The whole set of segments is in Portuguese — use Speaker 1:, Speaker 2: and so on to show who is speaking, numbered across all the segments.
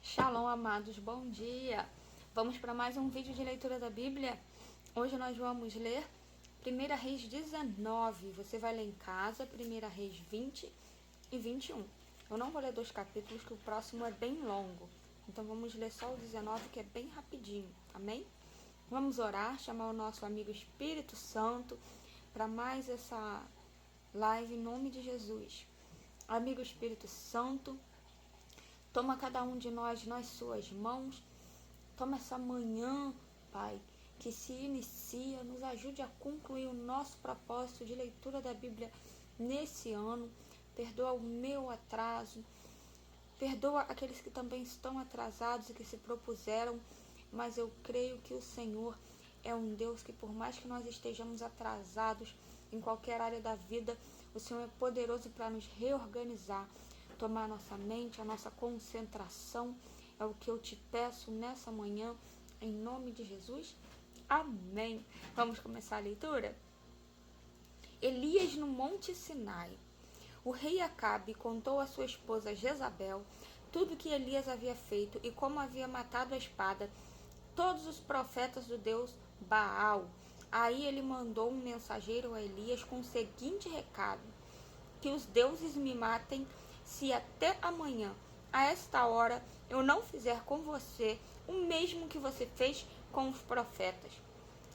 Speaker 1: Shalom, amados, bom dia! Vamos para mais um vídeo de leitura da Bíblia. Hoje nós vamos ler 1 Reis 19. Você vai ler em casa, 1 Reis 20 e 21. Eu não vou ler 2 capítulos, que o próximo é bem longo. Então vamos ler só o 19, que é bem rapidinho, amém? Vamos orar, chamar o nosso amigo Espírito Santo para mais essa live em nome de Jesus. Amigo Espírito Santo, toma cada um de nós nas suas mãos. Toma essa manhã, Pai, que se inicia, nos ajude a concluir o nosso propósito de leitura da Bíblia nesse ano. Perdoa o meu atraso, perdoa aqueles que também estão atrasados e que se propuseram, mas eu creio que o Senhor é um Deus que, por mais que nós estejamos atrasados em qualquer área da vida, o Senhor é poderoso para nos reorganizar, tomar a nossa mente, a nossa concentração. É o que eu te peço nessa manhã, em nome de Jesus. Amém. Vamos começar a leitura? Elias no Monte Sinai. O rei Acabe contou à sua esposa Jezabel tudo que Elias havia feito e como havia matado a espada todos os profetas do Deus Baal. Aí ele mandou um mensageiro a Elias com o seguinte recado: que os deuses me matem se até amanhã, a esta hora, eu não fizer com você o mesmo que você fez com os profetas.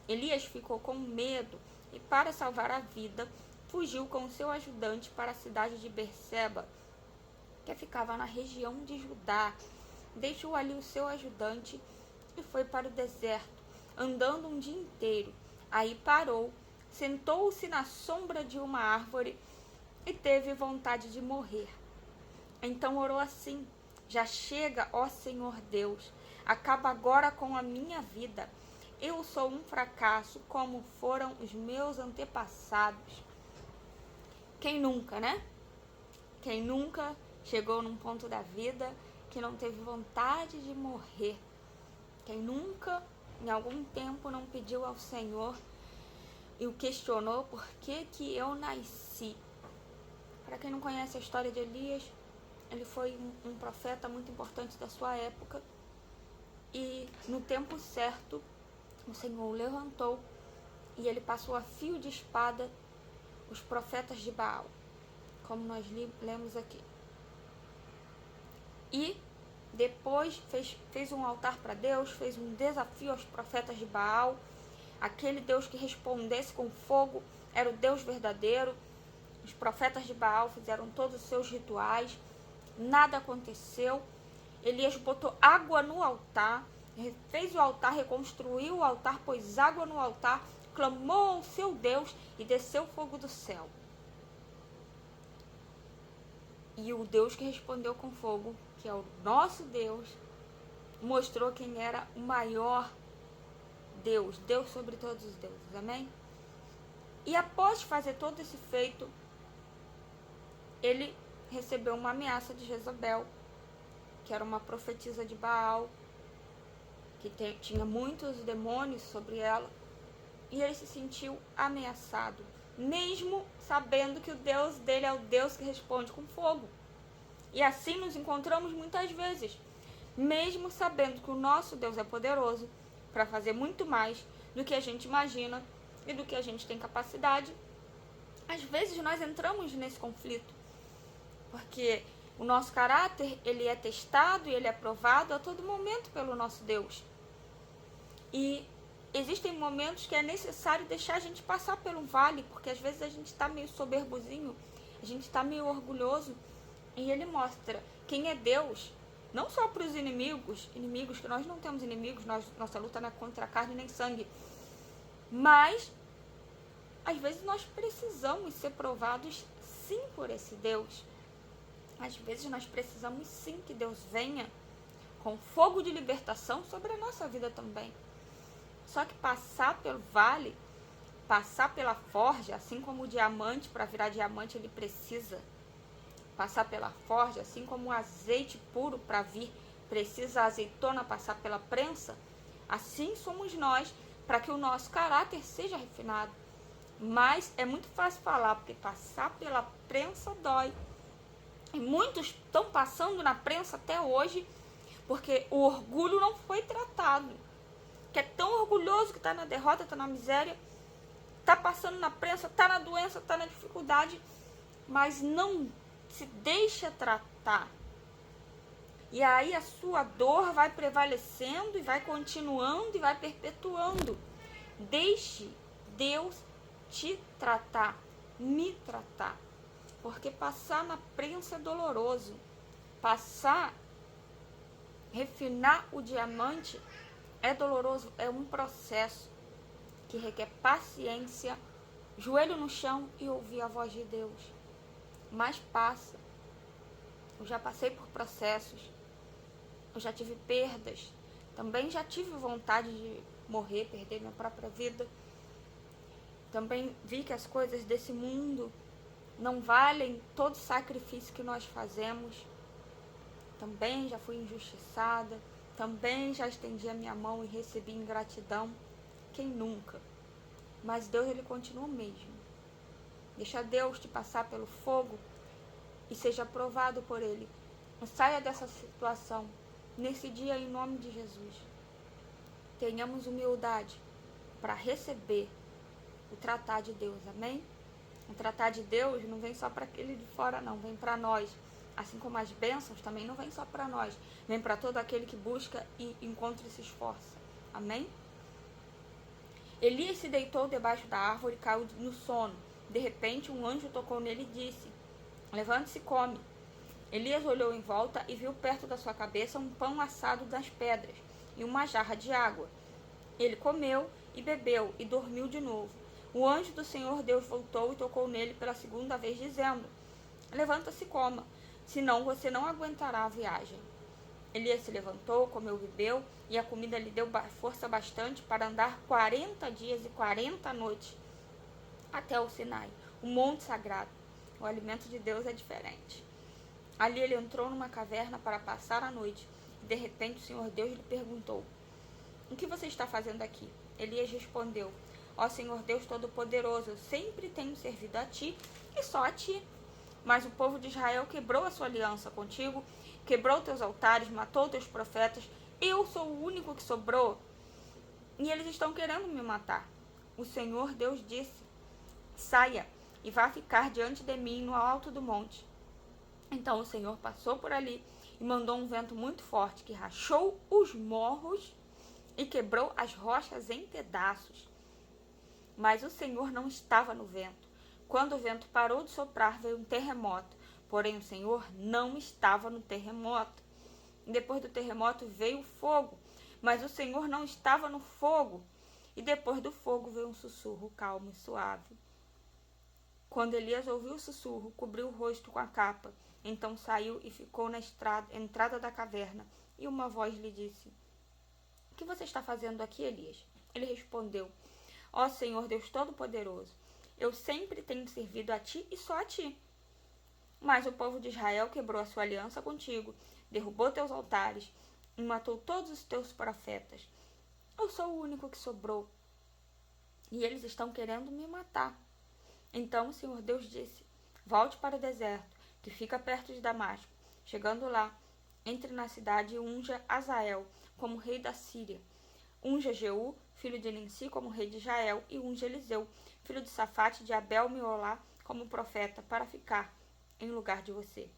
Speaker 1: Elias ficou com medo e, para salvar a vida, fugiu com seu ajudante para a cidade de Berseba, que ficava na região de Judá. Deixou ali o seu ajudante e foi para o deserto, andando um dia inteiro. Aí parou, sentou-se na sombra de uma árvore e teve vontade de morrer. Então orou assim: já chega, ó Senhor Deus, acaba agora com a minha vida. Eu sou um fracasso, como foram os meus antepassados. Quem nunca, né? Quem nunca chegou num ponto da vida que não teve vontade de morrer? Quem nunca, em algum tempo, não pediu ao Senhor e o questionou: por que que eu nasci? Para quem não conhece a história de Elias, ele foi um profeta muito importante da sua época, e no tempo certo o Senhor o levantou e ele passou a fio de espada os profetas de Baal, como nós lemos aqui. E depois fez um altar para Deus, fez um desafio aos profetas de Baal. Aquele Deus que respondesse com fogo era o Deus verdadeiro. Os profetas de Baal fizeram todos os seus rituais, nada aconteceu. Elias botou água no altar, fez o altar, reconstruiu o altar, pôs água no altar, clamou ao seu Deus e desceu fogo do céu. E o Deus que respondeu com fogo, que é o nosso Deus, mostrou quem era o maior Deus, Deus sobre todos os deuses, amém? E após fazer todo esse feito, ele recebeu uma ameaça de Jezabel, que era uma profetisa de Baal, que tinha muitos demônios sobre ela, e ele se sentiu ameaçado, mesmo sabendo que o Deus dele é o Deus que responde com fogo. E assim nos encontramos muitas vezes, mesmo sabendo que o nosso Deus é poderoso para fazer muito mais do que a gente imagina e do que a gente tem capacidade. Às vezes nós entramos nesse conflito, porque o nosso caráter, ele é testado e ele é provado a todo momento pelo nosso Deus. E existem momentos que é necessário deixar a gente passar pelo vale, porque às vezes a gente está meio soberbozinho, a gente está meio orgulhoso, e ele mostra quem é Deus, não só para os inimigos, que nós não temos inimigos, nossa luta não é contra carne nem sangue, mas às vezes nós precisamos ser provados sim por esse Deus. Às vezes nós precisamos sim que Deus venha com fogo de libertação sobre a nossa vida também. Só que passar pelo vale, passar pela forja, assim como o diamante, para virar diamante ele precisa passar pela forja, assim como o azeite puro para vir precisa a azeitona passar pela prensa, assim somos nós para que o nosso caráter seja refinado. Mas é muito fácil falar, porque passar pela prensa dói. E muitos estão passando na prensa até hoje Porque o orgulho não foi tratado. Que é tão orgulhoso que está na derrota, está na miséria, está passando na prensa, está na doença, está na dificuldade, mas não se deixa tratar. E aí a sua dor vai prevalecendo e vai continuando e vai perpetuando. Deixe Deus te tratar, me tratar. Porque passar na prensa é doloroso. Refinar o diamante é doloroso, é um processo que requer paciência, joelho no chão e ouvir a voz de Deus. Mas passa. Eu já passei por processos, eu já tive perdas, também já tive vontade de morrer, perder minha própria vida. Também vi que as coisas desse mundo não valem todo sacrifício que nós fazemos. Também já fui injustiçada, também já estendi a minha mão e recebi ingratidão. Quem nunca? Mas Deus, ele continua o mesmo. Deixa Deus te passar pelo fogo e seja provado por ele. Saia dessa situação nesse dia em nome de Jesus. Tenhamos humildade para receber o tratar de Deus, amém? O tratar de Deus não vem só para aquele de fora, não, vem para nós. Assim como as bênçãos também não vem só para nós, vem para todo aquele que busca e encontra e se esforça, amém? Elias se deitou debaixo da árvore e caiu no sono. De repente, um anjo tocou nele e disse: levante-se e come. Elias olhou em volta e viu perto da sua cabeça um pão assado das pedras e uma jarra de água. Ele comeu e bebeu e dormiu de novo. O anjo do Senhor Deus voltou e tocou nele pela segunda vez, dizendo: levanta-se e coma, senão você não aguentará a viagem. Elias se levantou, comeu e bebeu, e a comida lhe deu força bastante para andar 40 dias e 40 noites até o Sinai, o monte sagrado. O alimento de Deus é diferente. Ali ele entrou numa caverna para passar a noite, e de repente o Senhor Deus lhe perguntou: o que você está fazendo aqui? Elias respondeu: ó Senhor Deus Todo-Poderoso, eu sempre tenho servido a ti e só a ti. Mas o povo de Israel quebrou a sua aliança contigo, quebrou teus altares, matou teus profetas. Eu sou o único que sobrou e eles estão querendo me matar. O Senhor Deus disse: saia e vá ficar diante de mim no alto do monte. Então o Senhor passou por ali e mandou um vento muito forte que rachou os morros e quebrou as rochas em pedaços. Mas o Senhor não estava no vento. Quando o vento parou de soprar, veio um terremoto. Porém, o Senhor não estava no terremoto. Depois do terremoto veio o fogo, mas o Senhor não estava no fogo. E depois do fogo veio um sussurro calmo e suave. Quando Elias ouviu o sussurro, cobriu o rosto com a capa. Então saiu e ficou na entrada da caverna. E uma voz lhe disse: o que você está fazendo aqui, Elias? Ele respondeu: ó Senhor Deus Todo-Poderoso, eu sempre tenho servido a ti e só a ti. Mas o povo de Israel quebrou a sua aliança contigo, derrubou teus altares e matou todos os teus profetas. Eu sou o único que sobrou e eles estão querendo me matar. Então o Senhor Deus disse: volte para o deserto, que fica perto de Damasco. Chegando lá, entre na cidade e unja Azael como rei da Síria. Unja Jeú, filho de Ninsi, como rei de Israel, e unja Eliseu, filho de Safate de Abel-Meolá, como profeta, para ficar em lugar de você.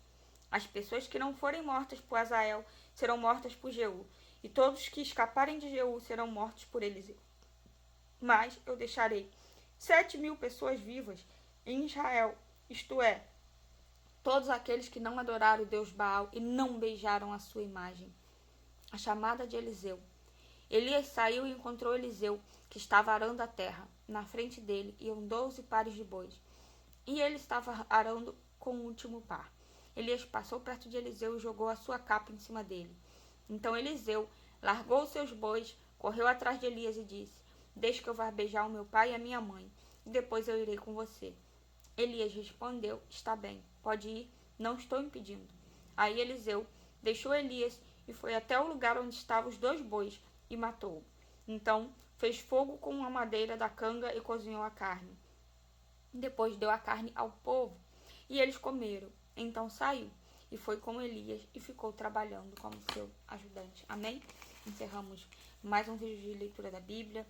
Speaker 1: As pessoas que não forem mortas por Azael serão mortas por Jeú, e todos que escaparem de Jeú serão mortos por Eliseu. Mas eu deixarei 7.000 pessoas vivas em Israel, isto é, todos aqueles que não adoraram o Deus Baal e não beijaram a sua imagem. A chamada de Eliseu. Elias saiu e encontrou Eliseu, que estava arando a terra. Na frente dele iam 12 pares de bois, e ele estava arando com o último par. Elias passou perto de Eliseu e jogou a sua capa em cima dele. Então Eliseu largou os seus bois, correu atrás de Elias e disse: deixe que eu vá beijar o meu pai e a minha mãe, e depois eu irei com você. Elias respondeu: está bem, pode ir, não estou impedindo. Aí Eliseu deixou Elias e foi até o lugar onde estavam os 2 bois e matou-o. Então fez fogo com a madeira da canga e cozinhou a carne. Depois deu a carne ao povo e eles comeram. Então saiu e foi com Elias e ficou trabalhando como seu ajudante. Amém? Encerramos mais um vídeo de leitura da Bíblia.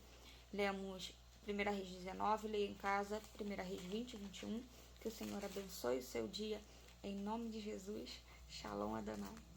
Speaker 1: Lemos 1 Reis 19, leia em casa 1 Reis 20 e 21. Que o Senhor abençoe o seu dia. Em nome de Jesus. Shalom Adonai.